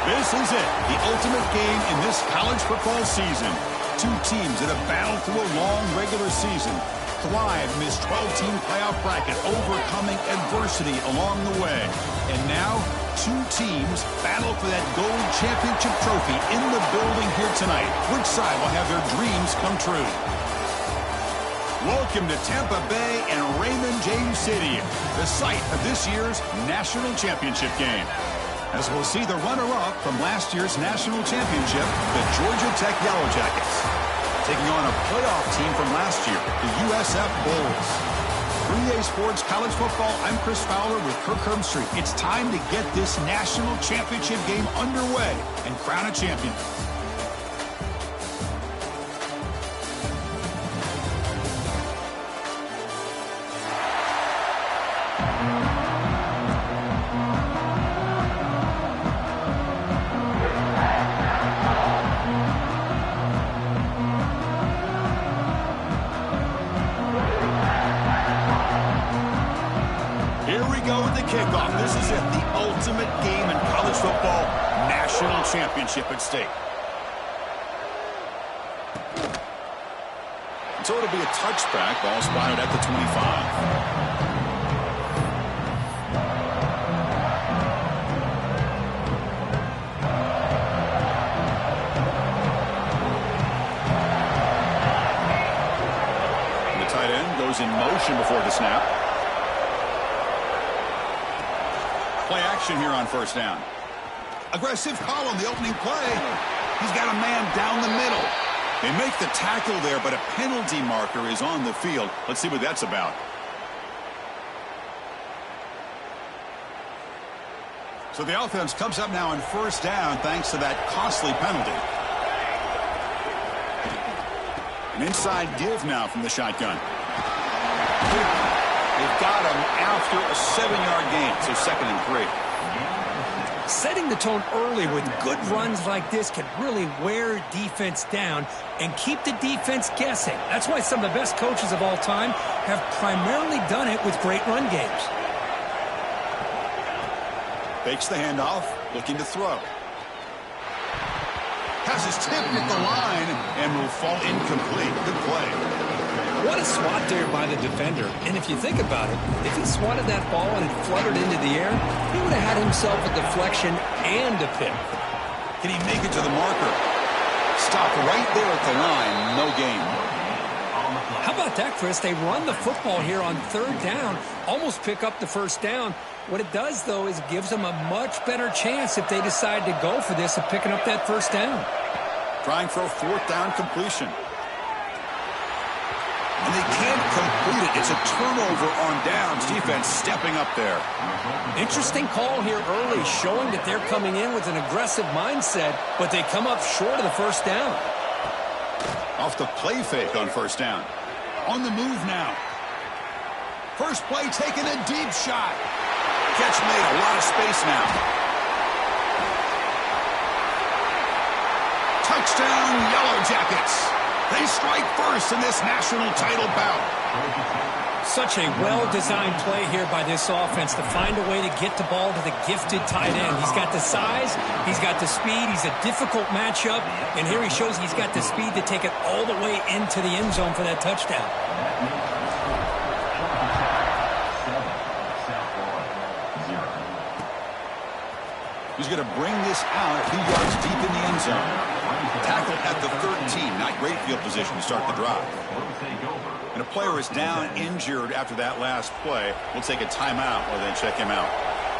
This is it, the ultimate game in this college football season. Two teams that have battled through a long regular season, thrived in this 12-team playoff bracket, overcoming adversity along the way. And now, two teams battle for that gold championship trophy in the building here tonight. Which side will have their dreams come true? Welcome to Tampa Bay and Raymond James Stadium, the site of this year's national championship game. As we'll see the runner-up from last year's national championship, the Georgia Tech Yellow Jackets, taking on a playoff team from last year, the USF Bulls. For EA Sports College Football, I'm Chris Fowler with Kirk Herbstreit. It's time to get this national championship game underway and crown a champion. Kickoff. This is it, the ultimate game in college football, national championship at stake. So it'll be a touchback, ball spotted at the 25. The tight end goes in motion before the snap. Play action here on first down. Aggressive call on the opening play. He's got a man down the middle. They make the tackle there, but a penalty marker is on the field. Let's see what that's about. So the offense comes up now on first down thanks to that costly penalty. An inside give now from the shotgun. They've got him after a 7-yard gain, so 2nd and 3. Setting the tone early with good runs like this can really wear defense down and keep the defense guessing. That's why some of the best coaches of all time have primarily done it with great run games. Fakes the handoff, looking to throw. Has his tip at the line and will fall incomplete. Good play. What a swat there by the defender. And if you think about it, if he swatted that ball and it fluttered into the air, he would have had himself a deflection and a pick. Can he make it to the marker? Stopped right there at the line. No gain. How about that, Chris? They run the football here on 3rd down, almost pick up the first down. What it does, though, is it gives them a much better chance if they decide to go for this of picking up that first down. Trying for a 4th down completion. And they can't complete it. It's a turnover on downs. Defense stepping up there. Interesting call here early, showing that they're coming in with an aggressive mindset, but they come up short of the first down. Off the play fake on first down. On the move now. First play taking a deep shot. Catch made, a lot of space now. Touchdown, Yellow Jackets. They strike first in this national title bout. Such a well-designed play here by this offense to find a way to get the ball to the gifted tight end. He's got the size, he's got the speed, he's a difficult matchup, and here he shows he's got the speed to take it all the way into the end zone for that touchdown. He's going to bring this out a few yards deep in the end zone. Tackle at the 13, not great field position to start the drive. And a player is down injured after that last play. We'll take a timeout while they check him out.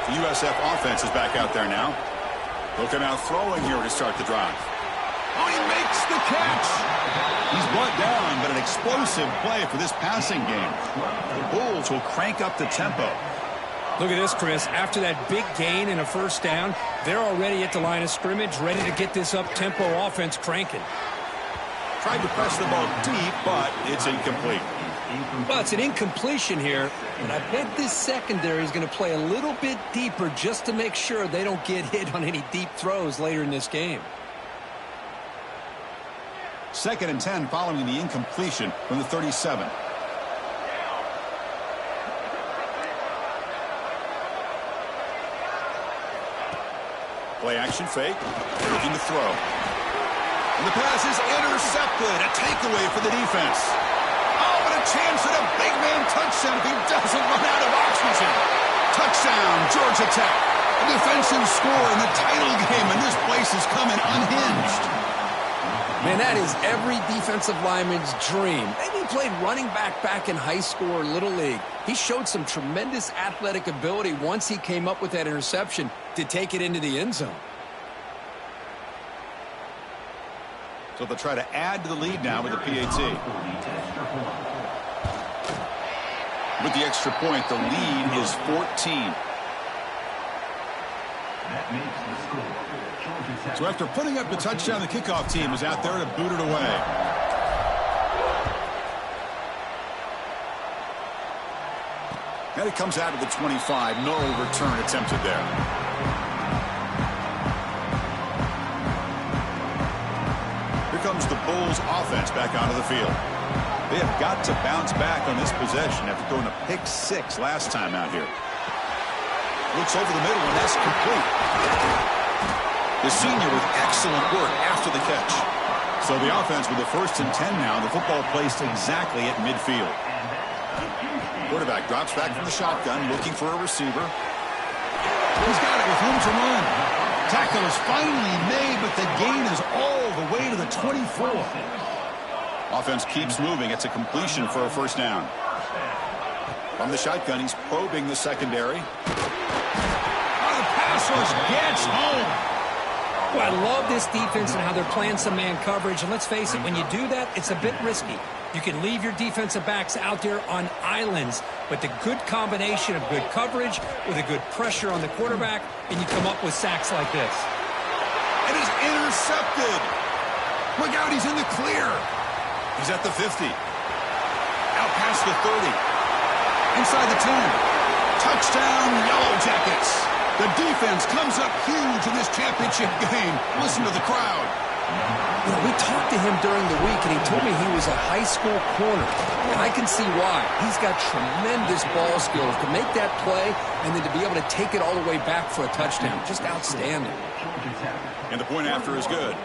The USF offense is back out there now. They'll come out throwing here to start the drive. Oh, he makes the catch. He's brought down, but an explosive play for this passing game. The Bulls will crank up the tempo. Look at this, Chris. After that big gain and a first down, they're already at the line of scrimmage, ready to get this up-tempo offense cranking. Tried to press the ball deep, but it's incomplete. Well, it's an incompletion here, but I bet this secondary is going to play a little bit deeper just to make sure they don't get hit on any deep throws later in this game. 2nd and 10 following the incompletion from the 37. Play action fake. Looking to throw. And the pass is intercepted. A takeaway for the defense. Oh, and a chance at a big man touchdown if he doesn't run out of oxygen. Touchdown, Georgia Tech. A defensive score in the title game, and this place is coming unhinged. Man, that is every defensive lineman's dream. Maybe he played running back in high school or Little League. He showed some tremendous athletic ability once he came up with that interception to take it into the end zone. So they'll try to add to the lead now with the PAT. With the extra point, the lead is 14. That makes the score. So after putting up the touchdown, the kickoff team is out there to boot it away. And it comes out of the 25. No return attempted there. Here comes the Bulls offense back onto the field. They have got to bounce back on this possession after throwing a pick 6 last time out here. Looks over the middle, and that's complete. The senior with excellent work after the catch. So the offense with the 1st and 10 now. The football placed exactly at midfield. Quarterback drops back from the shotgun, looking for a receiver. He's got it with room to run. Tackle is finally made, but the gain is all the way to the 24. Offense keeps moving. It's a completion for a 1st down. From the shotgun, he's probing the secondary. Oh, the pass rush gets home. Well, I love this defense and how they're playing some man coverage. And let's face it, when you do that, it's a bit risky. You can leave your defensive backs out there on islands, but the good combination of good coverage with a good pressure on the quarterback, and you come up with sacks like this. It is intercepted. Look out, he's in the clear. He's at the 50. Out past the 30. Inside the 10. Touchdown, Yellow Jackets. The defense comes up huge in this championship game. Listen to the crowd. You know, we talked to him during the week, and he told me he was a high school corner. And I can see why. He's got tremendous ball skills to make that play and then to be able to take it all the way back for a touchdown. Just outstanding. And the point after is good.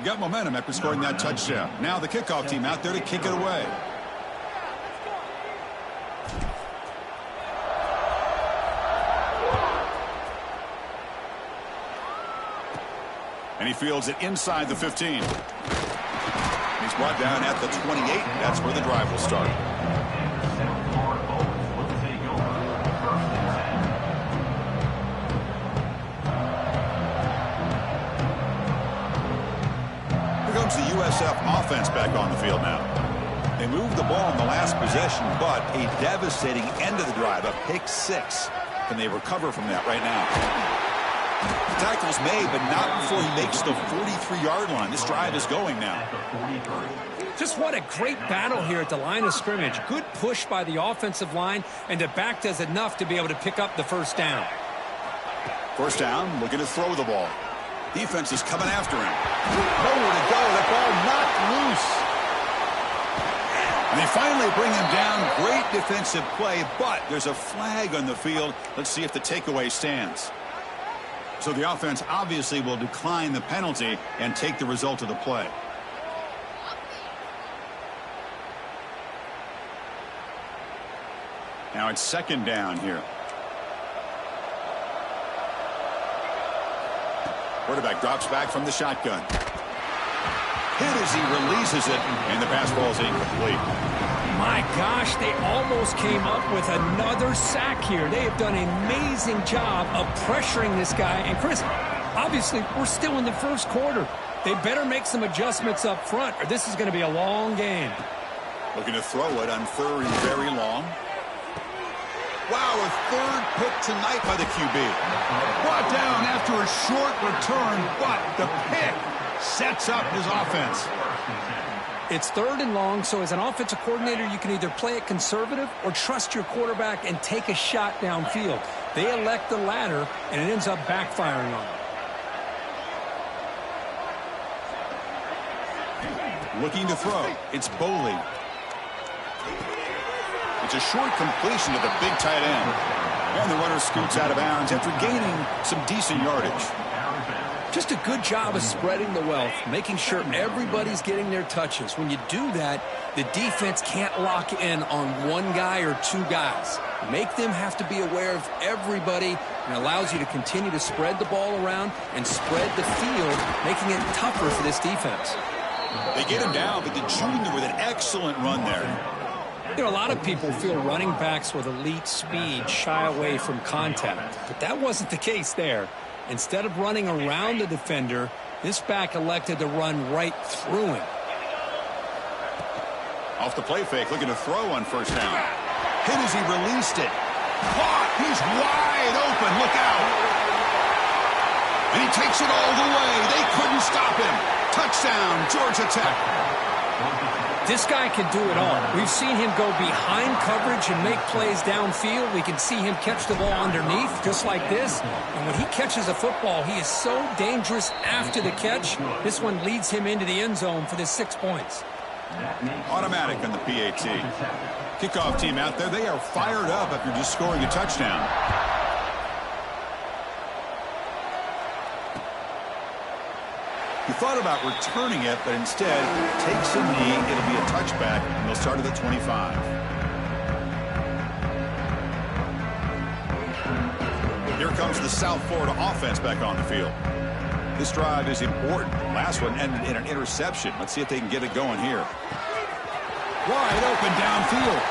Got momentum after scoring that touchdown. Now the kickoff team out there to kick it away. And he fields it inside the 15. He's brought down at the 28. That's where the drive will start. The USF offense back on the field now. They moved the ball in the last possession, but a devastating end of the drive, a pick 6. Can they recover from that right now? The tackle's made, but not before he makes the 43-yard line. This drive is going now. Just what a great battle here at the line of scrimmage. Good push by the offensive line, and the back does enough to be able to pick up the 1st down. 1st down, looking to throw the ball. Defense is coming after him. Nowhere to go. That ball knocked loose. And they finally bring him down. Great defensive play, but there's a flag on the field. Let's see if the takeaway stands. So the offense obviously will decline the penalty and take the result of the play. Now it's 2nd down here. Quarterback drops back from the shotgun. Hit as he releases it, and the pass ball is incomplete. My gosh, they almost came up with another sack here. They have done an amazing job of pressuring this guy. And, Chris, obviously, we're still in the 1st quarter. They better make some adjustments up front, or this is going to be a long game. Looking to throw it on 3rd and very long. Wow, a 3rd pick tonight by the QB. Brought down after a short return, but the pick sets up his offense. It's 3rd and long, so as an offensive coordinator, you can either play it conservative or trust your quarterback and take a shot downfield. They elect the latter, and it ends up backfiring on them. Looking to throw. It's Boley. It's a short completion to the big tight end. And the runner scoots out of bounds after gaining some decent yardage. Just a good job of spreading the wealth, making sure everybody's getting their touches. When you do that, the defense can't lock in on one guy or two guys. Make them have to be aware of everybody, and allows you to continue to spread the ball around and spread the field, making it tougher for this defense. They get him down, but the junior with an excellent run there. You know, a lot of people feel running backs with elite speed shy away from contact, but that wasn't the case there. Instead of running around the defender, this back elected to run right through him. Off the play fake, looking to throw on first down. Hit as he released it. Caught! He's wide open. Look out! And he takes it all the way. They couldn't stop him. Touchdown, Georgia Tech. This guy can do it all. We've seen him go behind coverage and make plays downfield. We can see him catch the ball underneath, just like this. And when he catches a football, he is so dangerous after the catch. This one leads him into the end zone for the 6 points. Automatic on the PAT. Kickoff team out there. They are fired up after just scoring a touchdown. He thought about returning it, but instead takes a knee. It'll be a touchback, and they'll start at the 25. Here comes the South Florida offense back on the field. This drive is important. Last one ended in an interception. Let's see if they can get it going here. Wide open downfield.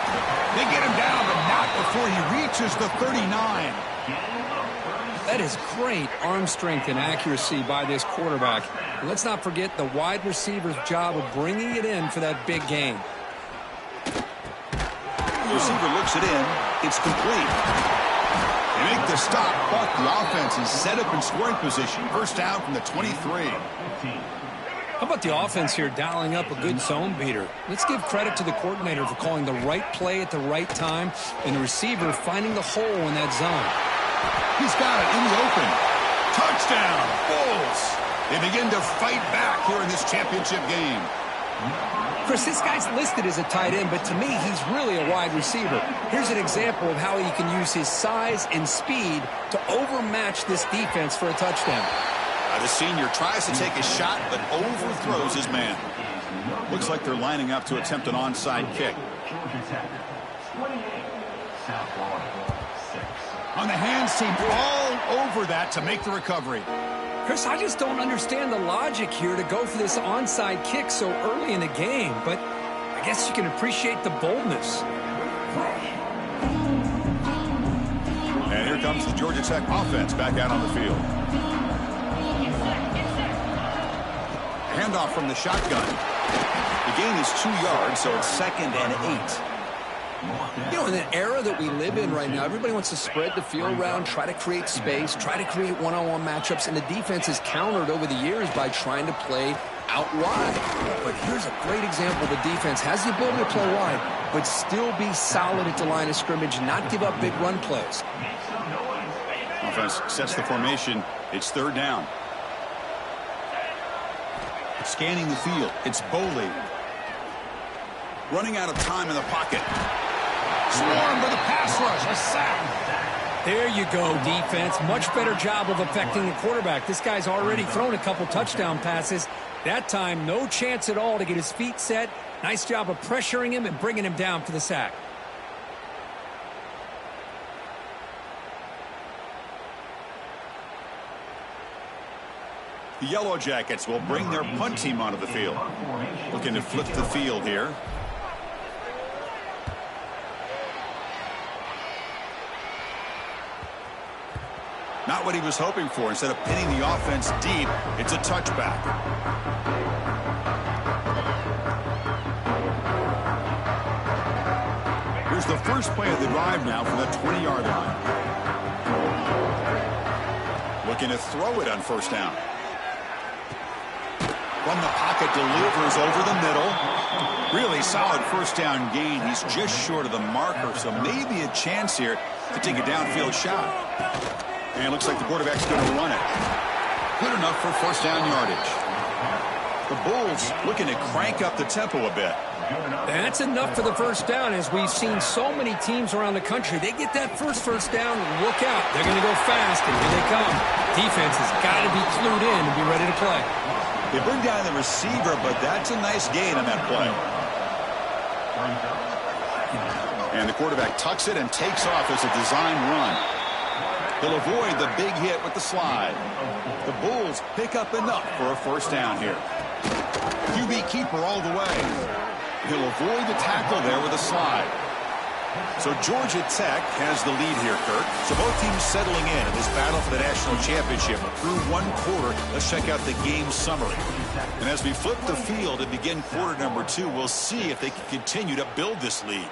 They get him down, but not before he reaches the 39. That is great arm strength and accuracy by this quarterback. And let's not forget the wide receiver's job of bringing it in for that big gain. The receiver looks it in. It's complete. They make the stop, but the offense is set up in scoring position. First down from the 23. How about the offense here dialing up a good zone beater? Let's give credit to the coordinator for calling the right play at the right time and the receiver finding the hole in that zone. He's got it in the open. Touchdown, Bulls. They begin to fight back here in this championship game. Chris, this guy's listed as a tight end, but to me, he's really a wide receiver. Here's an example of how he can use his size and speed to overmatch this defense for a touchdown. The senior tries to take a shot, but overthrows his man. Looks like they're lining up to attempt an onside kick. On the hands team, all over that to make the recovery. Chris, I just don't understand the logic here to go for this onside kick so early in the game, but I guess you can appreciate the boldness. And here comes the Georgia Tech offense back out on the field. Handoff from the shotgun. The gain is 2 yards, so it's 2nd and 8. You know, in the era that we live in right now, everybody wants to spread the field around, try to create space, try to create one-on-one matchups, and the defense is countered over the years by trying to play out wide. But here's a great example. The defense has the ability to play wide, but still be solid at the line of scrimmage, not give up big run plays. Offense sets the formation. It's 3rd down. Scanning the field. It's Boley. Running out of time in the pocket. Swarm for the pass rush. A sack. There you go, defense. Much better job of affecting the quarterback. This guy's already thrown a couple touchdown passes. That time, no chance at all to get his feet set. Nice job of pressuring him and bringing him down for the sack. The Yellow Jackets will bring their punt team onto the field. Looking to flip the field here. Not what he was hoping for. Instead of pinning the offense deep, it's a touchback. Here's the first play of the drive now from the 20-yard line. Looking to throw it on first down. From the pocket, delivers over the middle. Really solid first down gain. He's just short of the marker, so maybe a chance here to take a downfield shot. And it looks like the quarterback's going to run it. Good enough for first down yardage. The Bulls looking to crank up the tempo a bit. That's enough for the first down, as we've seen so many teams around the country. They get that first down, look out. They're going to go fast, and here they come. Defense has got to be clued in and be ready to play. They bring down the receiver, but that's a nice gain on that play. And the quarterback tucks it and takes off as a design run. He'll avoid the big hit with the slide. The Bulls pick up enough for a first down here. QB keeper all the way. He'll avoid the tackle there with a slide. So Georgia Tech has the lead here, Kurt. So both teams settling in this battle for the national championship. Through one quarter, let's check out the game summary. And as we flip the field and begin quarter number 2, we'll see if they can continue to build this lead.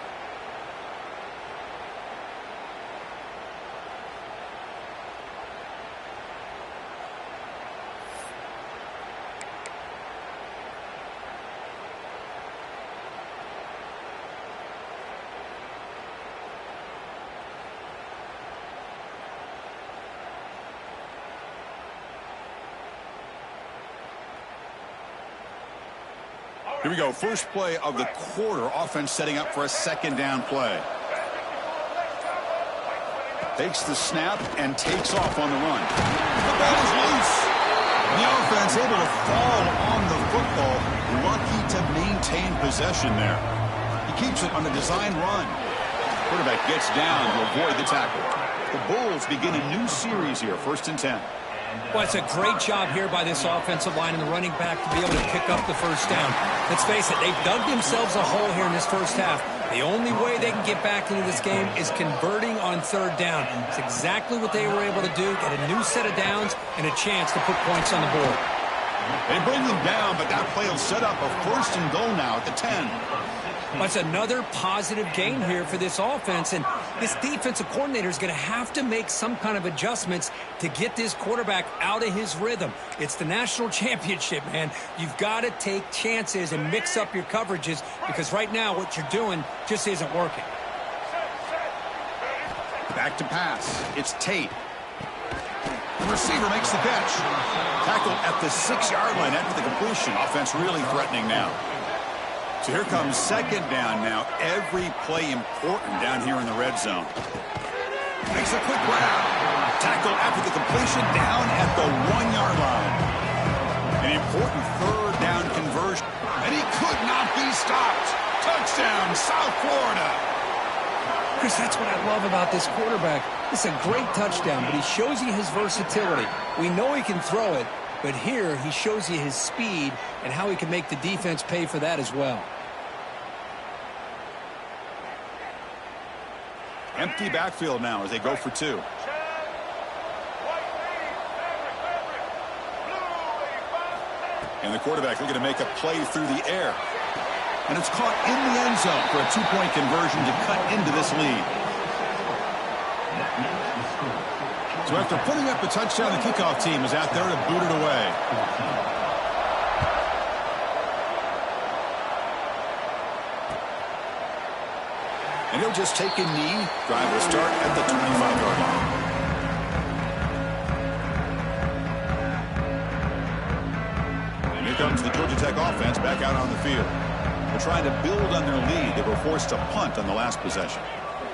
Here we go. First play of the quarter. Offense setting up for a second down play. Takes the snap and takes off on the run. The ball is loose. The offense able to fall on the football. Lucky to maintain possession there. He keeps it on the design run. Quarterback gets down to avoid the tackle. The Bulls begin a new series here. 1st and 10. Well, it's a great job here by this offensive line and the running back to be able to pick up the first down. Let's face it, they've dug themselves a hole here in this first half. The only way they can get back into this game is converting on 3rd down. It's exactly what they were able to do, get a new set of downs and a chance to put points on the board. They bring them down, but that play will set up a 1st and goal now at the 10. That's another positive gain here for this offense, and this defensive coordinator is going to have to make some kind of adjustments to get this quarterback out of his rhythm. It's the national championship, man. You've got to take chances and mix up your coverages, because right now what you're doing just isn't working. Back to pass. It's Tate. The receiver makes the catch. Tackled at the 6-yard line after the completion. Offense really threatening now. So here comes second down now. Every play important down here in the red zone. Makes a quick grab. Tackle after the completion down at the 1-yard line. An important 3rd down conversion. And he could not be stopped. Touchdown, South Florida. Chris, that's what I love about this quarterback. It's a great touchdown, but he shows you his versatility. We know he can throw it, but here he shows you his speed and how he can make the defense pay for that as well. Empty backfield now as they go for 2. And the quarterback looking to make a play through the air. And it's caught in the end zone for a 2-point conversion to cut into this lead. So after putting up a touchdown, the kickoff team is out there to boot it away. And he'll just take a knee. Drive will start at the 25-yard line. And here comes the Georgia Tech offense back out on the field. They're trying to build on their lead. They were forced to punt on the last possession.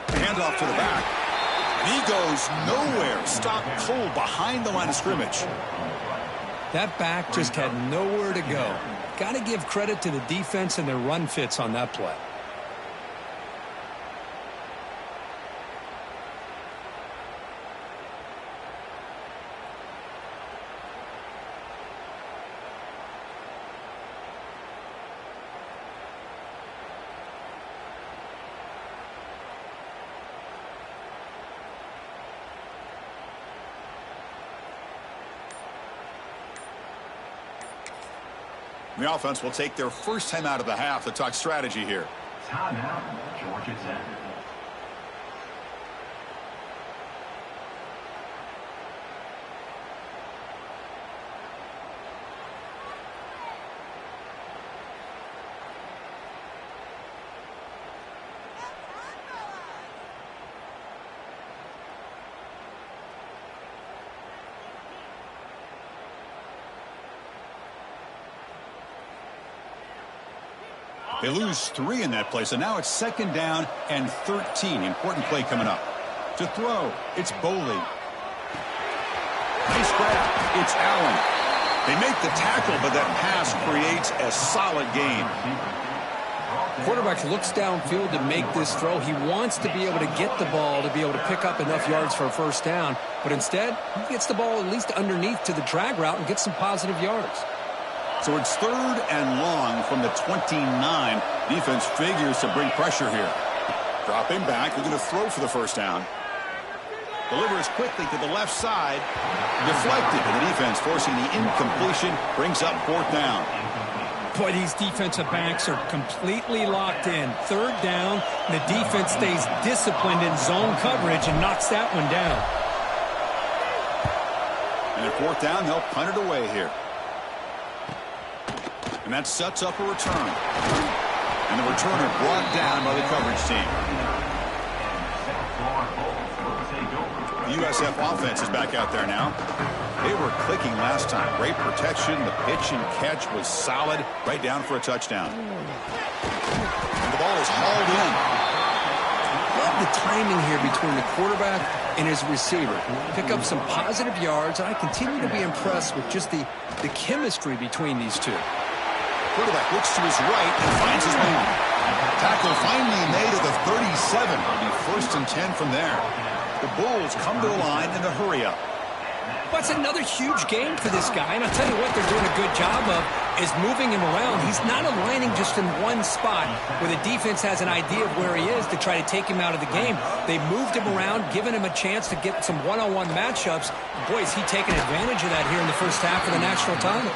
Handoff to the back. And he goes nowhere. Stopped cold behind the line of scrimmage. That back just had nowhere to go. Got to give credit to the defense and their run fits on that play. The offense will take their first time out of the half to talk strategy here. Timeout, Georgia Tech. They lose 3 in that play, so now it's 2nd down and 13. Important play coming up. To throw, it's Boley. Nice grab. It's Allen. They make the tackle, but that pass creates a solid gain. Quarterback looks downfield to make this throw. He wants to be able to get the ball to be able to pick up enough yards for a first down. But instead, he gets the ball at least underneath to the drag route and gets some positive yards. So it's 3rd and long from the 29. Defense figures to bring pressure here. Dropping back. They're going to throw for the first down. Delivers quickly to the left side. Deflected. And the defense forcing the incompletion. Brings up 4th down. Boy, these defensive backs are completely locked in. 3rd down. The defense stays disciplined in zone coverage and knocks that one down. And at 4th down, they'll punt it away here. And that sets up a return. And the returner brought down by the coverage team. The USF offense is back out there now. They were clicking last time. Great protection. The pitch and catch was solid. Right down for a touchdown. And the ball is hauled in. Love the timing here between the quarterback and his receiver. Pick up some positive yards, and I continue to be impressed with just the chemistry between these two. Quarterback looks to his right and finds his man. Tackle finally made at the 37. It'll be 1st and 10 from there. The Bulls come to the line in a hurry-up. But it's another huge game for this guy, and I'll tell you what they're doing a good job of is moving him around. He's not aligning just in one spot where the defense has an idea of where he is to try to take him out of the game. They moved him around, giving him a chance to get some one-on-one matchups. Boy, is he taking advantage of that here in the first half of the national title.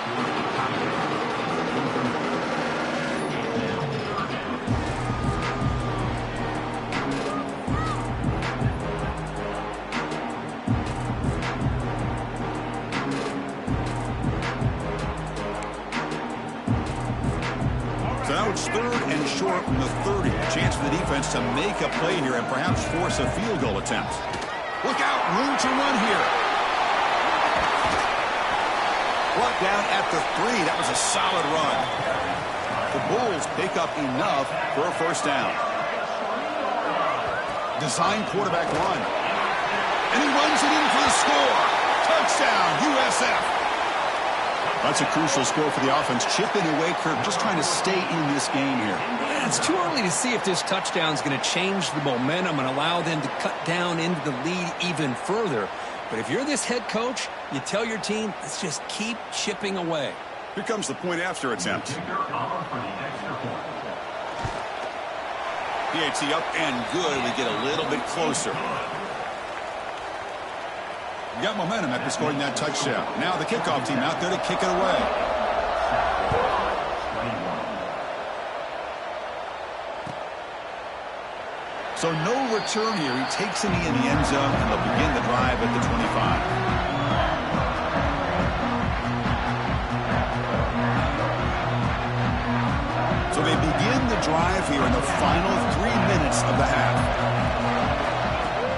So now it's 3rd and short from the 30. A chance for the defense to make a play here and perhaps force a field goal attempt. Look out, room to run here. Brought down at the 3. That was a solid run. The Bulls pick up enough for a first down. Design quarterback run. And he runs it in for the score. Touchdown, USF. That's a crucial score for the offense. Chipping away, Kirk, just trying to stay in this game here. Yeah, it's too early to see if this touchdown is going to change the momentum and allow them to cut down into the lead even further. But if you're this head coach, you tell your team, let's just keep chipping away. Here comes the point after attempt. PAT up and good. We get a little bit closer. We got momentum after scoring that touchdown. Now the kickoff team out there to kick it away. So no return here. He takes a knee in the end zone, and they'll begin the drive at the 25. So they begin the drive here in the final 3 minutes of the half.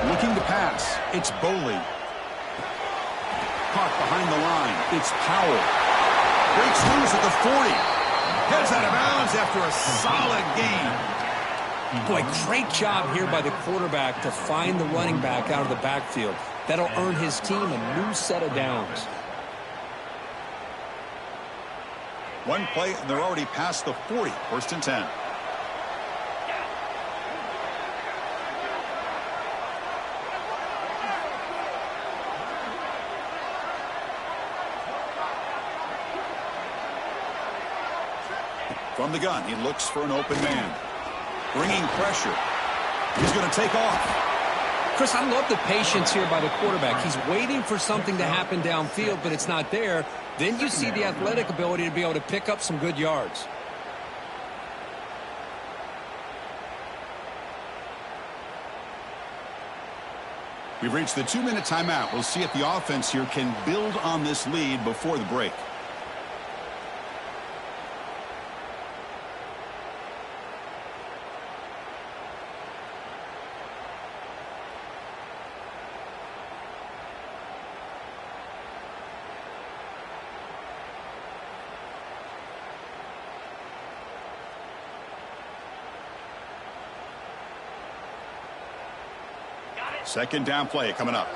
Looking to pass, it's Boley. Caught behind the line, it's Powell. Breaks loose at the 40. Heads out of bounds after a solid gain. Boy, great job here by the quarterback to find the running back out of the backfield. That'll earn his team a new set of downs. One play, and they're already past the 40. 1st and 10. From the gun, he looks for an open man. Bringing pressure. He's going to take off. Chris, I love the patience here by the quarterback. He's waiting for something to happen downfield, but it's not there. Then you see the athletic ability to be able to pick up some good yards. We've reached the 2-minute timeout. We'll see if the offense here can build on this lead before the break. Second down play coming up.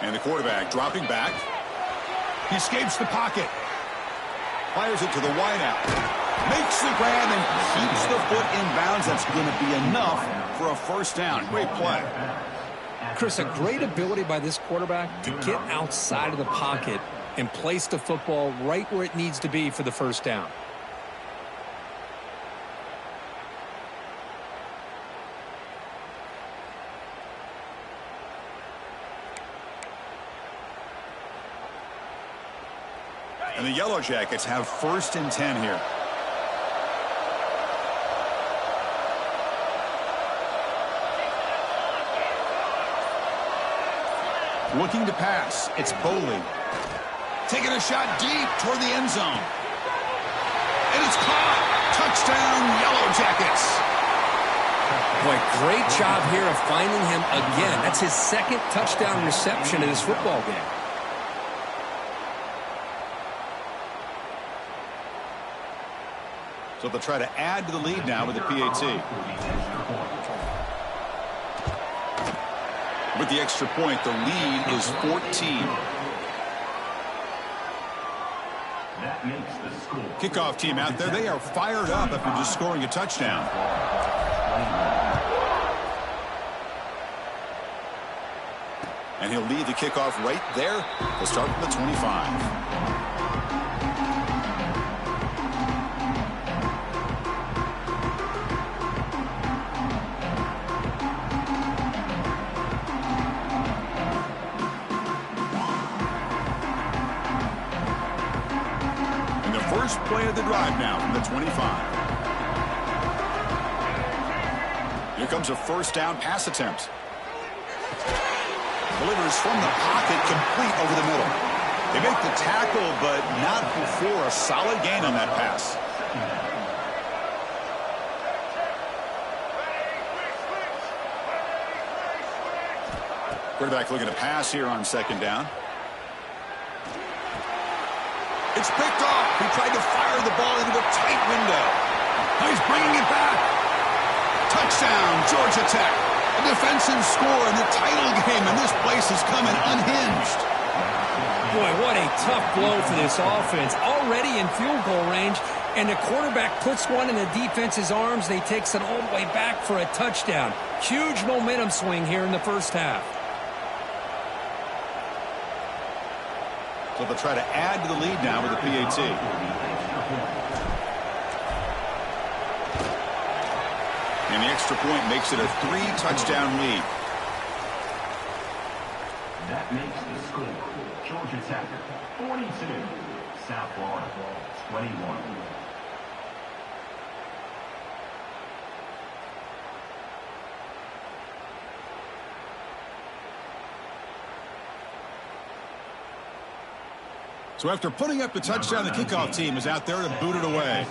And the quarterback dropping back. He escapes the pocket. Fires it to the wideout. Makes the grab and keeps the foot in bounds. That's going to be enough for a first down. Great play. Chris, a great ability by this quarterback to get outside of the pocket and place the football right where it needs to be for the first down. And the Yellow Jackets have 1st and 10 here. Looking to pass. It's Boley. Taking a shot deep toward the end zone. And it's caught. Touchdown, Yellow Jackets. Boy, great job here of finding him again. That's his 2nd touchdown reception in this football game. So they'll try to add to the lead now with the PAT. With the extra point, the lead is 14. That makes the score. Kickoff team out there, they are fired up after just scoring a touchdown. And he'll lead the kickoff right there. They'll start from the 25. Play of the drive now from the 25. Here comes a first down pass attempt. Delivers from the pocket, complete over the middle. They make the tackle, but not before a solid gain on that pass. Quarterback looking to pass here on 2nd down. It's picked off. He tried to fire the ball into a tight window. Now he's bringing it back. Touchdown, Georgia Tech. A defensive score in the title game, and this place is coming unhinged. Boy, what a tough blow for this offense. Already in field goal range, and the quarterback puts one in the defense's arms. They takes it all the way back for a touchdown. Huge momentum swing here in the first half. So they'll try to add to the lead now with the PAT. And the extra point makes it a 3-touchdown lead. That makes the score. Georgia Tech 42, South Florida 21. So after putting up the touchdown, the kickoff team is out there to boot it away.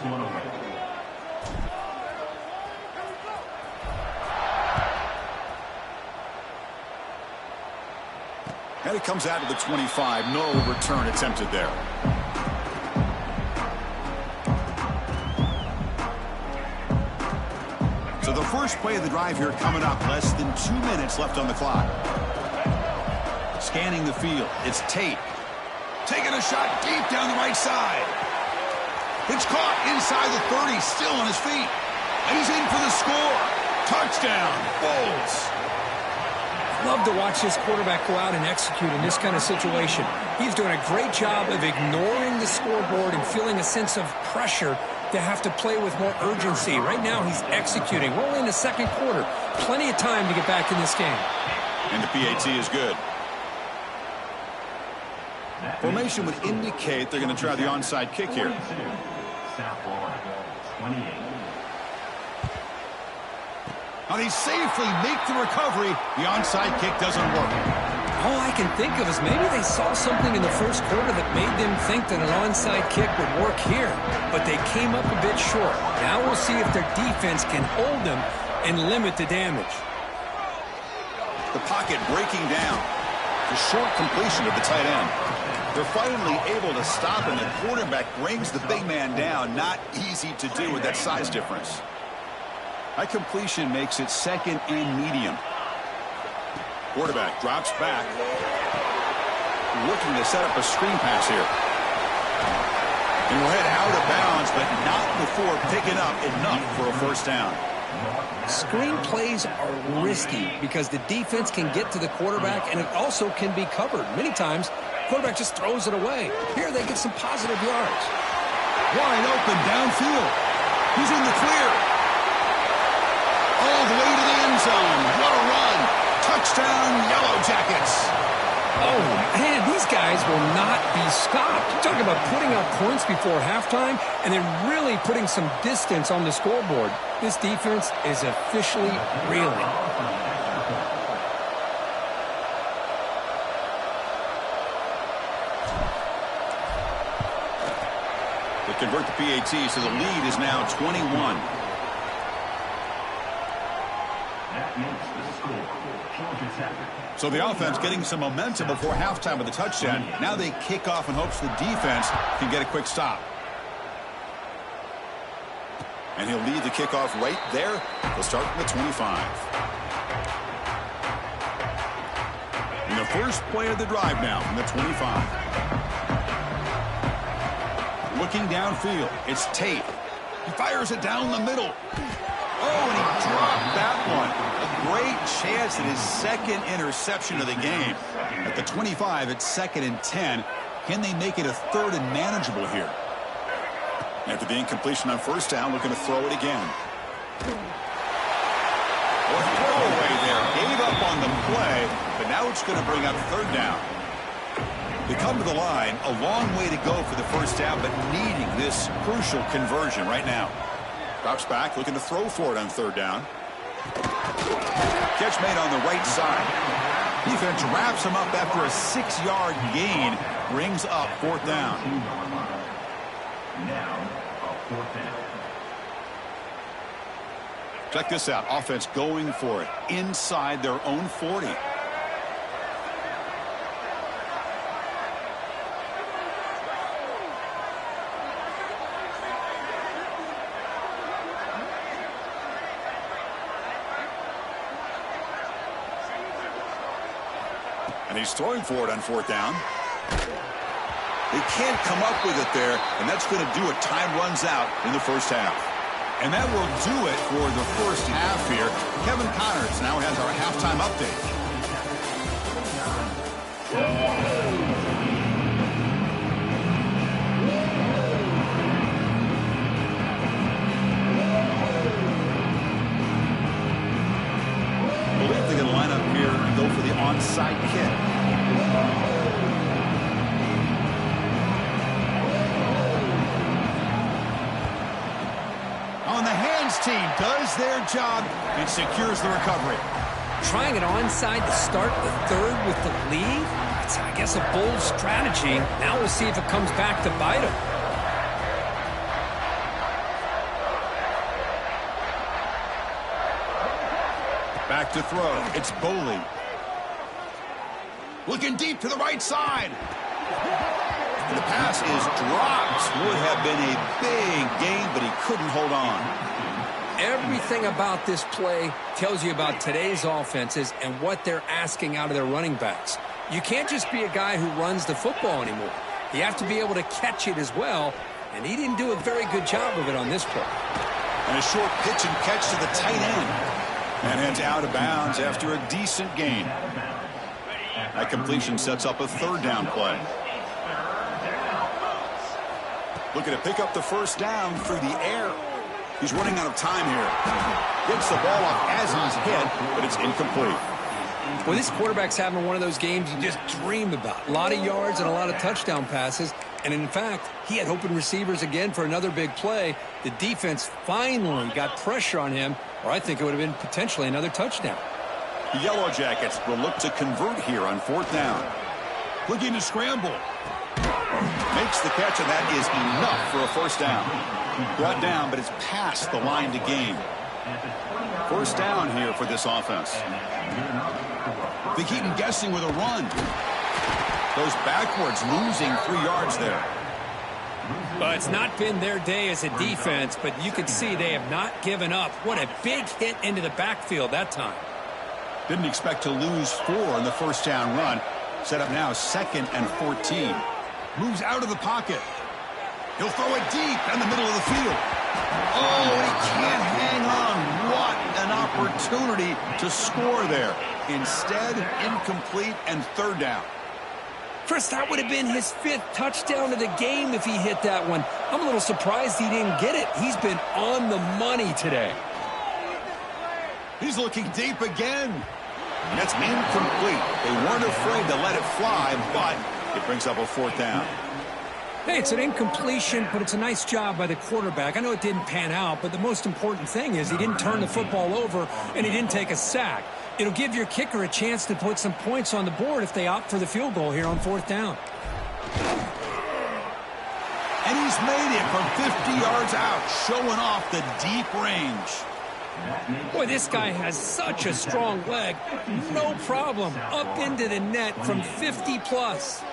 And it comes out to the 25. No return attempted there. So the first play of the drive here coming up. Less than 2 minutes left on the clock. Scanning the field. It's Tate. Taking a shot deep down the right side. It's caught inside the 30, still on his feet. And he's in for the score. Touchdown, Bulls. Love to watch this quarterback go out and execute in this kind of situation. He's doing a great job of ignoring the scoreboard and feeling a sense of pressure to have to play with more urgency. Right now he's executing. We're only in the 2nd quarter. Plenty of time to get back in this game. And the PAT is good. Formation would indicate they're going to try the onside kick here. South Florida 28. Now they safely make the recovery. The onside kick doesn't work. All I can think of is maybe they saw something in the first quarter that made them think that an onside kick would work here. But they came up a bit short. Now we'll see if their defense can hold them and limit the damage. The pocket breaking down. The short completion of the tight end. They're finally able to stop, and the quarterback brings the big man down. Not easy to do with that size difference. That completion makes it second and medium. Quarterback drops back. Looking to set up a screen pass here. And we'll head out of bounds, but not before picking up enough for a first down. Screen plays are risky because the defense can get to the quarterback, and it also can be covered. Many times, quarterback just throws it away. Here they get some positive yards. Wide open downfield. He's in the clear. All the way to the end zone. What a run. Touchdown, Yellow Jackets. Oh, man, these guys will not be stopped. You're talking about putting up points before halftime and then really putting some distance on the scoreboard. This defense is officially reeling. They convert the PAT, so the lead is now 21. That makes the score. Georgia Tech. So the offense getting some momentum before halftime with a touchdown. Now they kick off in hopes the defense can get a quick stop. And he'll lead the kickoff right there. They'll start from the 25. And the first play of the drive now from the 25. Looking downfield, it's Tate. He fires it down the middle. Oh, and he dropped that one. A great chance at his second interception of the game. At the 25, it's 2nd and 10. Can they make it a 3rd and manageable here? After the incompletion on first down, looking to throw it again. Well, throwaway there. Gave up on the play, but now it's going to bring up 3rd down. They come to the line, a long way to go for the first down, but needing this crucial conversion right now. Drops back, looking to throw for it on 3rd down. Catch made on the right side. Defense wraps him up after a 6-yard gain. Brings up 4th down. Now, a 4th down. Check this out. Offense going for it inside their own 40. And he's throwing for it on 4th down. They can't come up with it there, and that's going to do it. Time runs out in the first half. And that will do it for the first half here. Kevin Connors now has our halftime update. I believe they're going to line up here and go for the onside kick. On the hands team does their job and secures the recovery. Trying it onside to start the 3rd with the lead? That's, I guess, a bold strategy. Now we'll see if it comes back to bite him. Back to throw. It's Boley. Looking deep to the right side. And the pass is dropped. Would have been a big gain, but he couldn't hold on. Everything about this play tells you about today's offenses and what they're asking out of their running backs. You can't just be a guy who runs the football anymore. You have to be able to catch it as well, and he didn't do a very good job of it on this play. And a short pitch and catch to the tight end. And heads out of bounds after a decent gain. That completion sets up a 3rd down play. Looking to pick up the first down through the air. He's running out of time here. Gets the ball off as he's hit, but it's incomplete. Well, this quarterback's having one of those games you just dream about. A lot of yards and a lot of touchdown passes. And in fact, he had open receivers again for another big play. The defense finally got pressure on him, or I think it would have been potentially another touchdown. The Yellow Jackets will look to convert here on 4th down. Looking to scramble. Makes the catch, and that is enough for a first down. Brought down, but it's past the line to gain. First down here for this offense. They keep him guessing with a run. Goes backwards, losing 3 yards there. Well, it's not been their day as a defense, but you can see they have not given up. What a big hit into the backfield that time. Didn't expect to lose 4 in the first down run. Set up now 2nd and 14. Moves out of the pocket. He'll throw it deep in the middle of the field. Oh, he can't hang on. What an opportunity to score there. Instead, incomplete and 3rd down. Chris, that would have been his 5th touchdown of the game if he hit that one. I'm a little surprised he didn't get it. He's been on the money today. He's looking deep again. That's incomplete. They weren't afraid to let it fly, but it brings up a 4th down. Hey, it's an incompletion, but it's a nice job by the quarterback. I know it didn't pan out, but the most important thing is he didn't turn the football over and he didn't take a sack. It'll give your kicker a chance to put some points on the board if they opt for the field goal here on 4th down. And he's made it from 50 yards out, showing off the deep range. Boy, this guy has such a strong leg. No problem. Up into the net from 50 plus.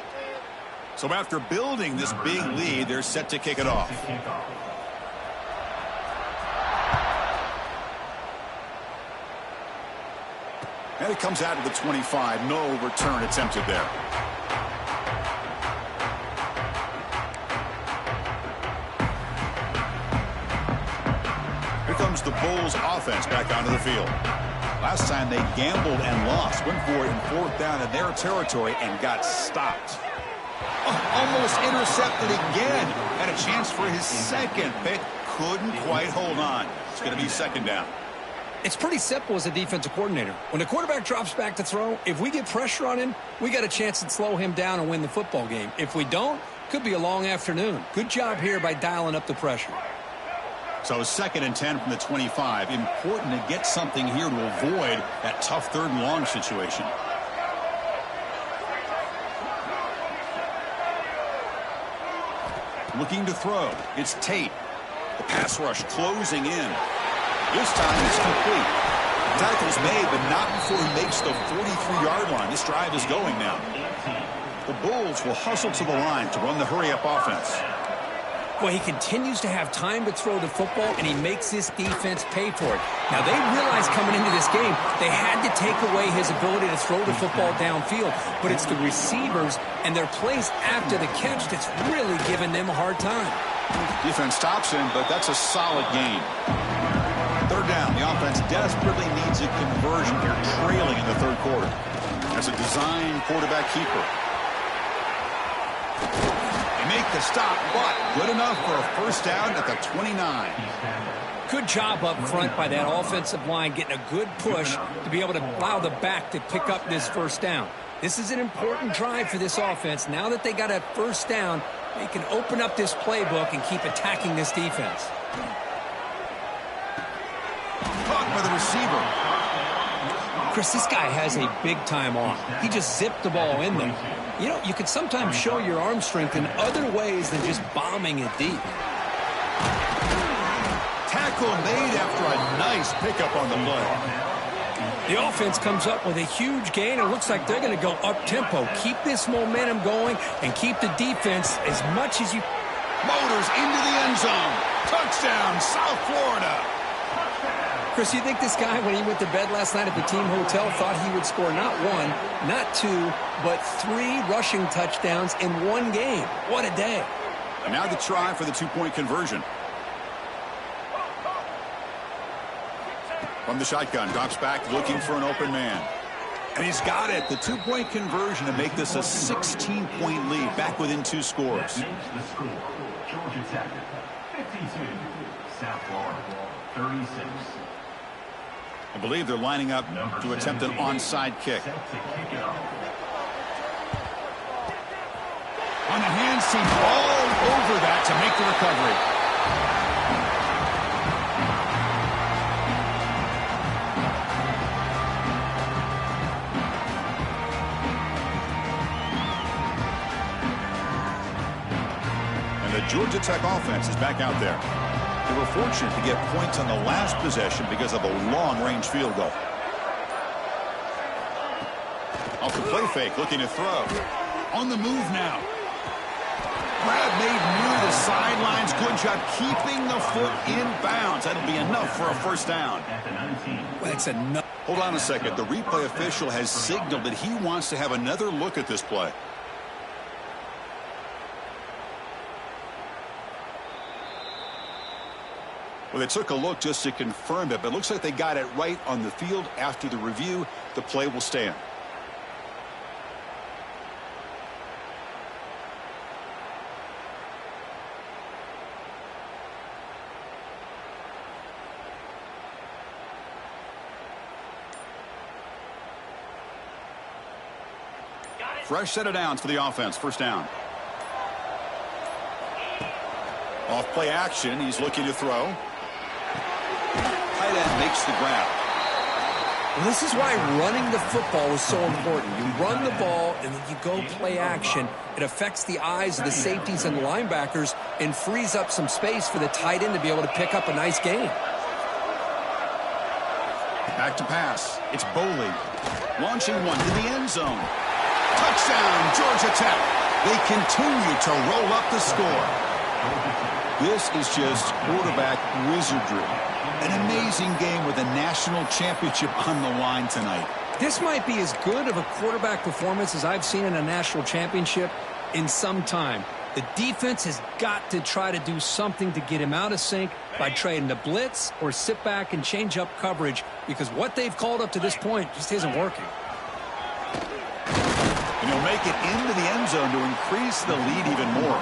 So after building this big lead, they're set to kick it off. And it comes out of the 25. No return attempted there. Here comes the Bulls offense back onto the field. Last time they gambled and lost. Went for it in 4th down in their territory and got stopped. Almost intercepted again. Had a chance for his 2nd, but couldn't quite hold on. It's going to be 2nd down. It's pretty simple as a defensive coordinator. When the quarterback drops back to throw, if we get pressure on him, we got a chance to slow him down and win the football game. If we don't, could be a long afternoon. Good job here by dialing up the pressure. So 2nd and 10 from the 25. Important to get something here to avoid that tough 3rd and long situation. Looking to throw. It's Tate. The pass rush closing in. This time it's complete. Tackle's made, but not before he makes the 43-yard line. This drive is going now. The Bulls will hustle to the line to run the hurry-up offense. Well, he continues to have time to throw the football, and he makes this defense pay for it. Now, they realized coming into this game they had to take away his ability to throw the football downfield, but it's the receivers and their plays after the catch that's really giving them a hard time. Defense stops him, but that's a solid gain. 3rd down. The offense desperately needs a conversion here, trailing in the 3rd quarter. That's a design quarterback keeper. They make the stop, but good enough for a 1st down at the 29. Good job up front by that offensive line, getting a good push to be able to allow the back to pick up this 1st down. This is an important drive for this offense. Now that they got a 1st down, they can open up this playbook and keep attacking this defense. Caught by the receiver. Chris, this guy has a big-time arm. He just zipped the ball in there. You know, you can sometimes show your arm strength in other ways than just bombing it deep. Tackle made after a nice pickup on the play. The offense comes up with a huge gain. It looks like they're going to go up-tempo. Keep this momentum going and keep the defense as much as you... Motors into the end zone. Touchdown, South Florida. Chris, you think this guy, when he went to bed last night at the team hotel, thought he would score not 1, not 2, but 3 rushing touchdowns in one game? What a day. And now the try for the 2-point conversion. From the shotgun, drops back, looking for an open man. And he's got it. The 2-point conversion to make this a 16-point lead, back within 2 scores. Georgia Tech, 52. South Florida, 36. I believe they're lining up to attempt an onside kick. On the hand seam, all over that to make the recovery. And the Georgia Tech offense is back out there. They were fortunate to get points on the last possession because of a long-range field goal. Off the play fake, looking to throw. On the move now. grab made near the sidelines. Good job keeping the foot in bounds. That'll be enough for a first down. That's enough. Hold on a second. The replay official has signaled that he wants to have another look at this play. Well, they took a look just to confirm it, but it looks like they got it right on the field. After the review, the play will stand. Fresh set of downs for the offense. First down. Off play action. He's looking to throw. Tight end makes the grab. Well, this is why running the football is so important. You run the ball and then you go play action. It affects the eyes of the safeties and linebackers and frees up some space for the tight end to be able to pick up a nice gain. Back to pass. It's Boley. Launching one to the end zone. Touchdown, Georgia Tech. They continue to roll up the score. This is just quarterback wizardry. An amazing game with a national championship on the line tonight. This might be as good of a quarterback performance as I've seen in a national championship in some time. The defense has got to try to do something to get him out of sync by trading the blitz or sit back and change up coverage, because what they've called up to this point just isn't working. And he'll make it into the end zone to increase the lead even more.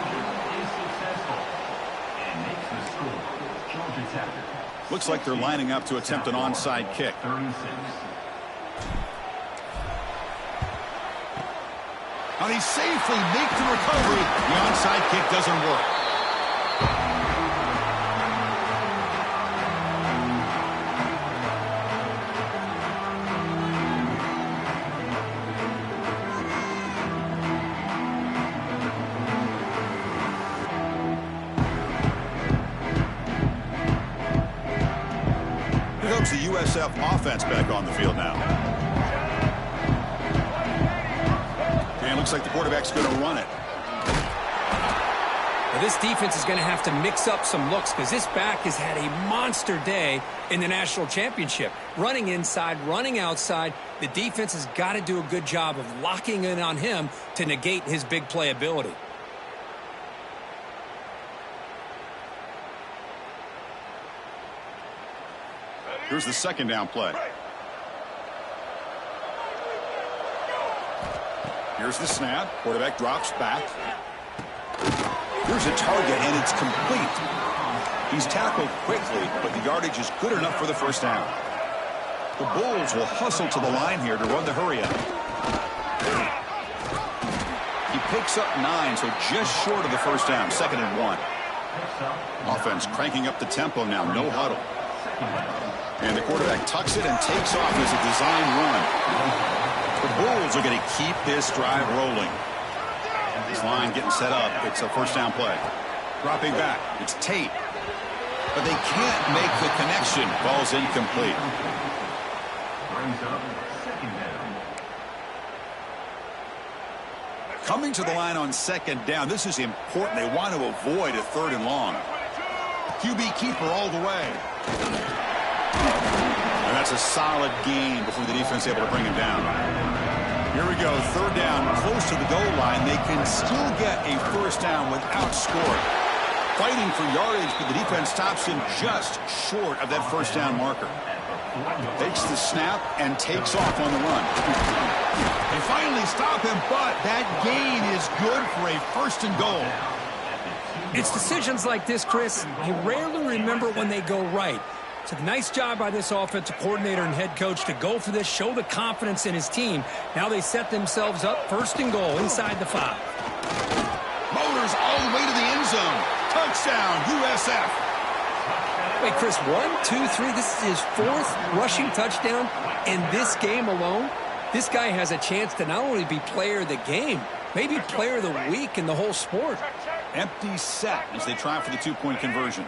Looks like they're lining up to attempt an onside kick. And he safely makes the recovery. The onside kick doesn't work. The USF offense back on the field now. And looks like the quarterback's going to run it. Well, this defense is going to have to mix up some looks, because this back has had a monster day in the national championship. Running inside, running outside. The defense has got to do a good job of locking in on him to negate his big play ability. Here's the second down play. Here's the snap. Quarterback drops back. Here's a target, and it's complete. He's tackled quickly, but the yardage is good enough for the first down. The Bulls will hustle to the line here to run the hurry up. He picks up 9, so just short of the first down. 2nd and 1. Offense cranking up the tempo now. No huddle. And the quarterback tucks it and takes off as a design run. The Bulls are going to keep this drive rolling. This line getting set up. It's a first down play. Dropping back. It's Tate. But they can't make the connection. Ball's incomplete. Coming to the line on 2nd down. This is important. They want to avoid a 3rd and long. QB keeper all the way. And that's a solid gain before the defense is able to bring him down. Here we go. 3rd down, close to the goal line. They can still get a first down without scoring. Fighting for yardage, but the defense stops him just short of that first down marker. Takes the snap and takes off on the run. They finally stop him, but that gain is good for a 1st and goal. It's decisions like this, Chris, you rarely remember when they go right. So nice job by this offensive coordinator and head coach to go for this, show the confidence in his team. Now they set themselves up 1st and goal inside the 5. Motors all the way to the end zone. Touchdown, USF. Wait, Chris, 1, 2, 3. This is his 4th rushing touchdown in this game alone. This guy has a chance to not only be player of the game, maybe player of the week in the whole sport. Empty set as they try for the 2-point conversion.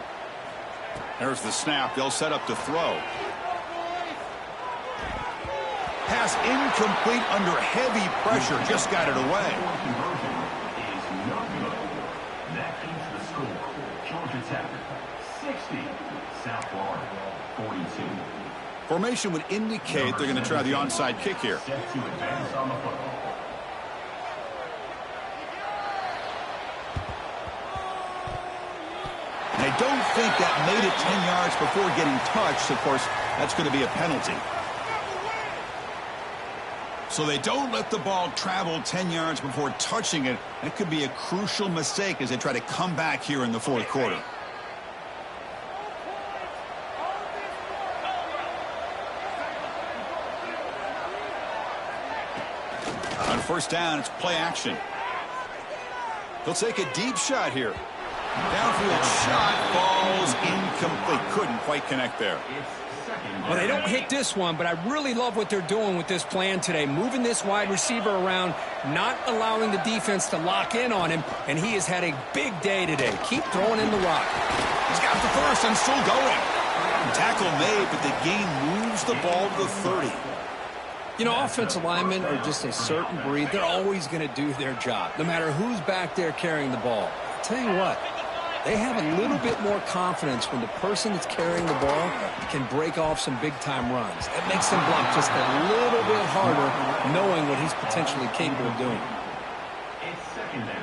There's the snap. They'll set up to throw. Pass incomplete under heavy pressure. Just got it away. Formation would indicate they're going to try the onside kick here. Set to advance on the football. And I don't think that made it 10 yards before getting touched. Of course, that's going to be a penalty. So they don't let the ball travel 10 yards before touching it. That could be a crucial mistake as they try to come back here in the fourth quarter. On first down, it's play action. They'll take a deep shot here. Downfield shot falls incomplete. Couldn't quite connect there. Well, they don't hit this one, but I really love what they're doing with this plan today. Moving this wide receiver around, not allowing the defense to lock in on him, and he has had a big day today. Keep throwing in the rock. He's got the first and still going. Tackle made, but the gain moves the ball to the 30. You know, offensive linemen are just a certain breed. They're always going to do their job, no matter who's back there carrying the ball. I'll tell you what, they have a little bit more confidence when the person that's carrying the ball can break off some big-time runs. It makes them block just a little bit harder, knowing what he's potentially capable of doing. It's second down.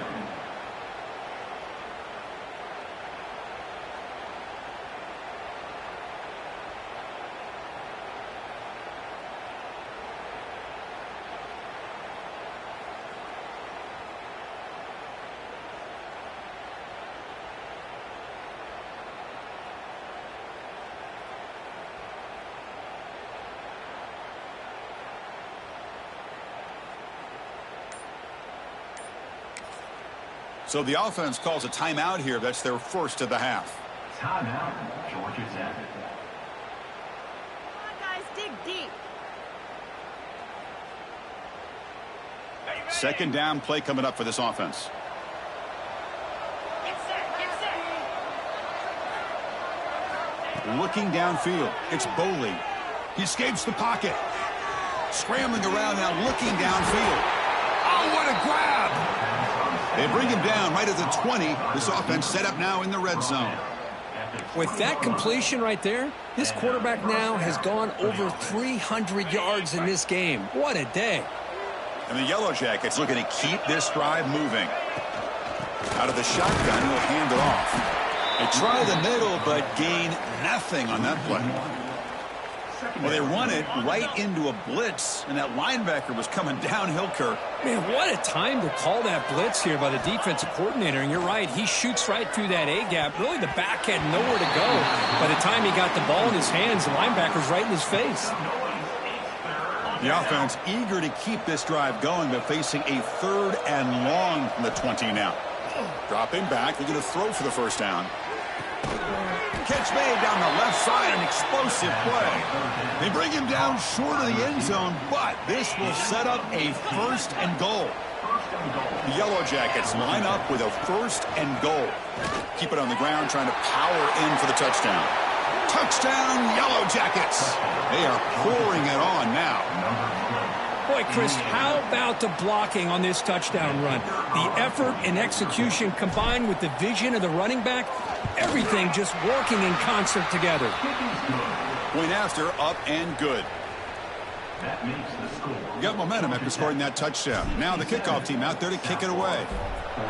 So the offense calls a timeout here. That's their first of the half. Timeout, Georgia Tech. Come on, guys, dig deep. Second down play coming up for this offense. Get set, get set. Looking downfield, it's Boley. He escapes the pocket. Scrambling around now, looking downfield. Oh, what a grab! They bring him down right at the 20. This offense set up now in the red zone. With that completion right there, this quarterback now has gone over 300 yards in this game. What a day. And the Yellow Jackets looking to keep this drive moving. Out of the shotgun, he'll hand it off. They try the middle, but gain nothing on that play. Well, they run it right into a blitz, and that linebacker was coming downhill, Kirk. Man, what a time to call that blitz here by the defensive coordinator. And you're right, he shoots right through that A-gap. Really, the back had nowhere to go. By the time he got the ball in his hands, the linebacker's right in his face. The offense eager to keep this drive going, but facing a third and long from the 20 now. Dropping back, looking to throw for the first down. Catch made down the left side, an explosive play. They bring him down short of the end zone, but this will set up a first and goal. The Yellow Jackets line up with a first and goal. Keep it on the ground, trying to power in for the touchdown. Touchdown, Yellow Jackets. They are pouring it on now. Boy, Chris, how about the blocking on this touchdown run? The effort and execution combined with the vision of the running back, everything just working in concert together. Point after, up and good. That makes the score. You got momentum after scoring that touchdown. Now the kickoff team out there to kick it away. 42.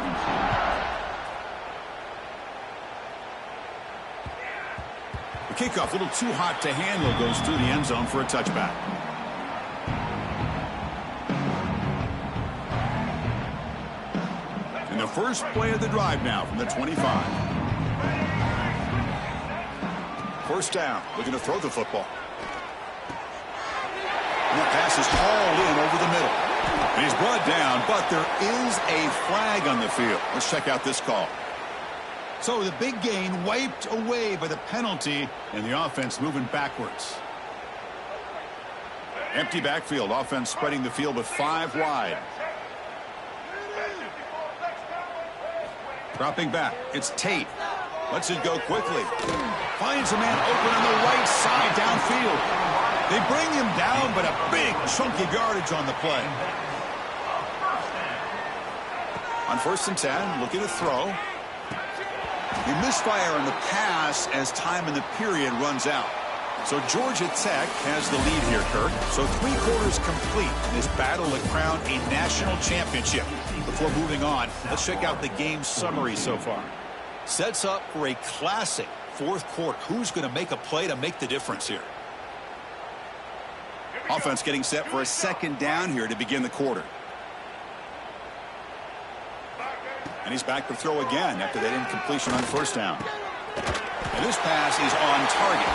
The kickoff, a little too hot to handle, goes through the end zone for a touchback. And the first play of the drive now from the 25. First down, looking to throw the football. And that pass is hauled in over the middle. And he's brought down, but there is a flag on the field. Let's check out this call. So the big gain wiped away by the penalty, and the offense moving backwards. Empty backfield, offense spreading the field with 5 wide. Dropping back, it's Tate. Lets it go quickly. Finds a man open on the right side downfield. They bring him down, but a big chunk of yardage on the play. On first and 10, looking to throw. He misfire on the pass as time in the period runs out. So Georgia Tech has the lead here, Kirk. So 3 quarters complete in this battle to crown a national championship. Before moving on, let's check out the game summary so far. Sets up for a classic fourth quarter. Who's going to make a play to make the difference here? Offense getting set for a second down here to begin the quarter. And he's back to throw again after that incompletion on first down. And this pass is on target.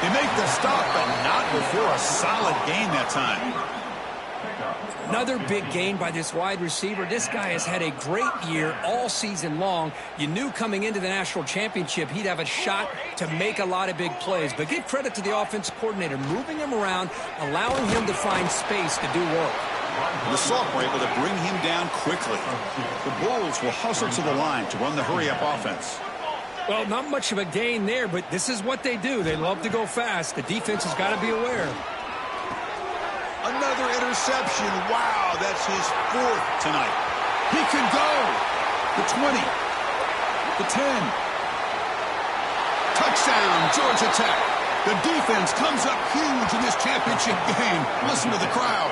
They make the stop, but not before a solid gain that time. Another big gain by this wide receiver. This guy has had a great year all season long. You knew coming into the national championship he'd have a shot to make a lot of big plays. But give credit to the offensive coordinator, moving him around, allowing him to find space to do work. The Sauk were able to bring him down quickly. The Bulls will hustle to the line to run the hurry-up offense. Well, not much of a gain there, but this is what they do. They love to go fast. The defense has got to be aware. Another interception. Wow, that's his 4th tonight. He can go. The 20. The 10. Touchdown, Georgia Tech. The defense comes up huge in this championship game. Listen to the crowd.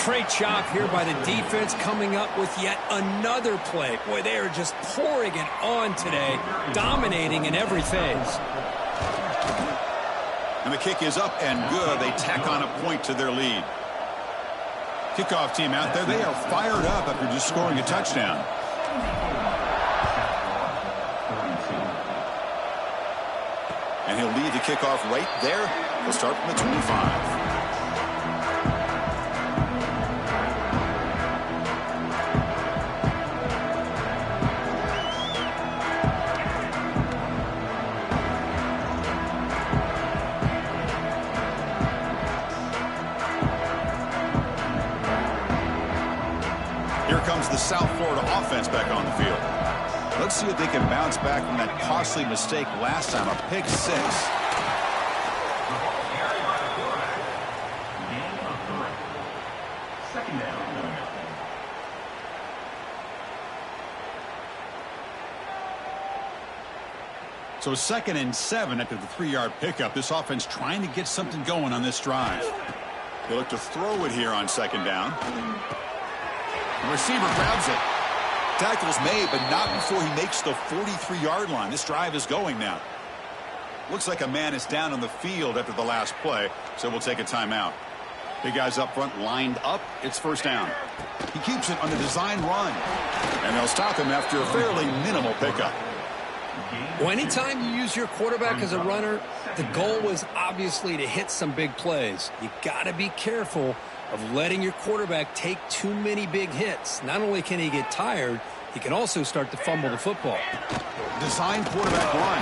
Great job here by the defense coming up with yet another play. Boy, they are just pouring it on today, dominating in every phase. And the kick is up and good. They tack on a point to their lead. Kickoff team out there. They are fired up after just scoring a touchdown. And he'll lead the kickoff right there. He'll start from the 25. Comes the South Florida offense back on the field. Let's see if they can bounce back from that costly mistake last time, a pick 6. Second down. So 2nd and 7 after the 3-yard pickup. This offense trying to get something going on this drive. They look to throw it here on 2nd down. The receiver grabs it. Tackle's made, but not before he makes the 43-yard line. This drive is going now. Looks like a man is down on the field after the last play, so we'll take a timeout. Big guys up front lined up. It's first down. He keeps it on the design run. And they'll stop him after a fairly minimal pickup. Well, anytime you use your quarterback as a runner, the goal is obviously to hit some big plays. You got to be careful of letting your quarterback take too many big hits. Not only can he get tired, he can also start to fumble the football. Design quarterback run.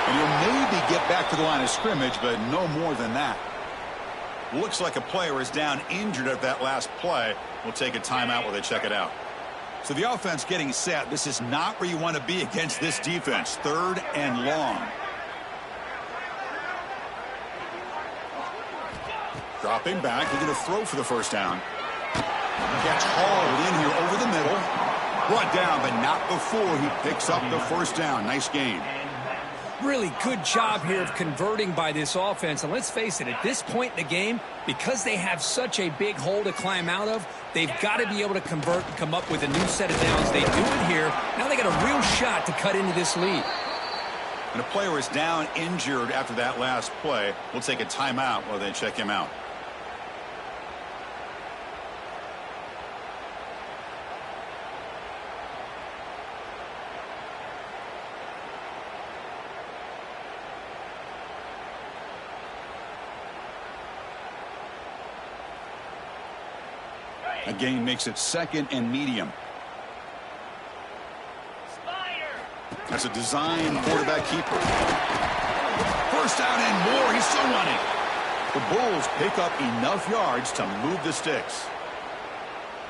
And he'll maybe get back to the line of scrimmage, but no more than that. Looks like a player is down injured at that last play. We'll take a timeout while they check it out. So the offense getting set. This is not where you want to be against this defense. 3rd and long. Dropping back. He's going to throw for the first down. Catch hauled in here over the middle. Brought down, but not before he picks up the first down. Nice game. Really good job here of converting by this offense. And let's face it, at this point in the game, because they have such a big hole to climb out of, they've got to be able to convert and come up with a new set of downs. They do it here. Now they got a real shot to cut into this lead. And a player is down injured after that last play. We'll take a timeout while they check him out. A gain makes it 2nd and medium. That's a design quarterback keeper. First down and more. He's still running. The Bulls pick up enough yards to move the sticks.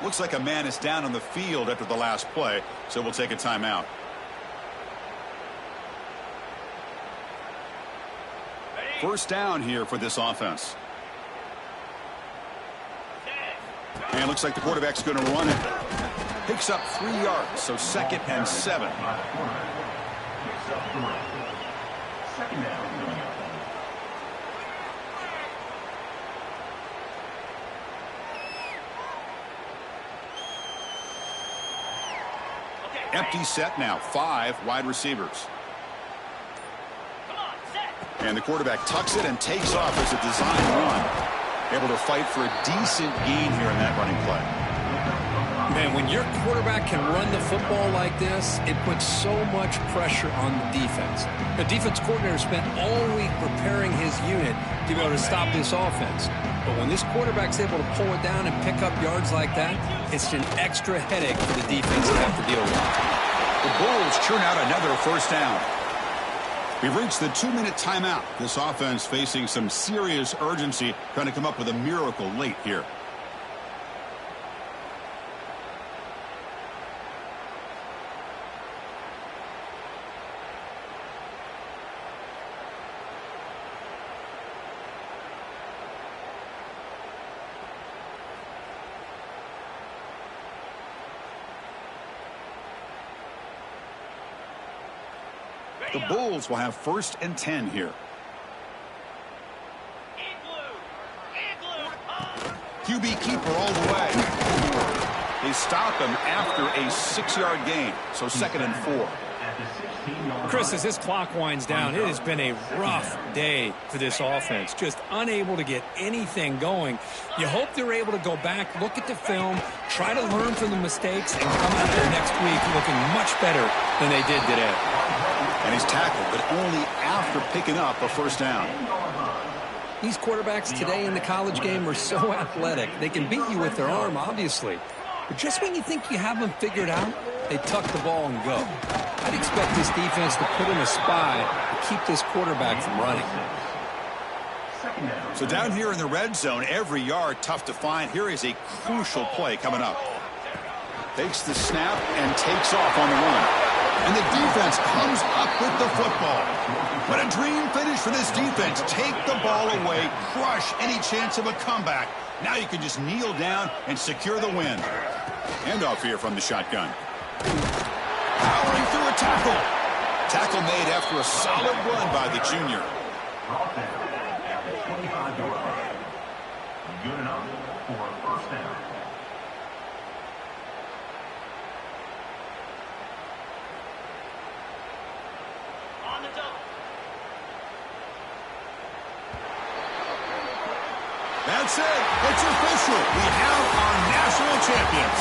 Looks like a man is down on the field after the last play, so we'll take a timeout. First down here for this offense. And looks like the quarterback's going to run it. Picks up 3 yards, so 2nd and 7. Second down. Empty set now. 5 wide receivers. And the quarterback tucks it and takes off as a design run. Able to fight for a decent gain here in that running play. Man, when your quarterback can run the football like this, it puts so much pressure on the defense. The defense coordinator spent all week preparing his unit to be able to stop this offense. But when this quarterback's able to pull it down and pick up yards like that, it's an extra headache for the defense to have to deal with. The Bulls churn out another first down. We've reached the 2-minute timeout. This offense facing some serious urgency, trying to come up with a miracle late here. The Bulls will have 1st and 10 here. QB keeper all the way. They stop him after a 6-yard gain, so 2nd and 4. Chris, as this clock winds down, it has been a rough day for this offense. Just unable to get anything going. You hope they're able to go back, look at the film, try to learn from the mistakes, and come out there next week looking much better than they did today. And he's tackled, but only after picking up a first down. These quarterbacks today in the college game are so athletic. They can beat you with their arm, obviously. But just when you think you have them figured out, they tuck the ball and go. I'd expect this defense to put in a spy to keep this quarterback from running. So down here in the red zone, every yard tough to find. Here is a crucial play coming up. Takes the snap and takes off on the run. And the defense comes up with the football. What a dream finish for this defense. Take the ball away, crush any chance of a comeback. Now you can just kneel down and secure the win. Handoff here from the shotgun. Powering through a tackle. Tackle made after a solid run by the junior. Good enough for a first down. That's it. It's official. We have our national champions.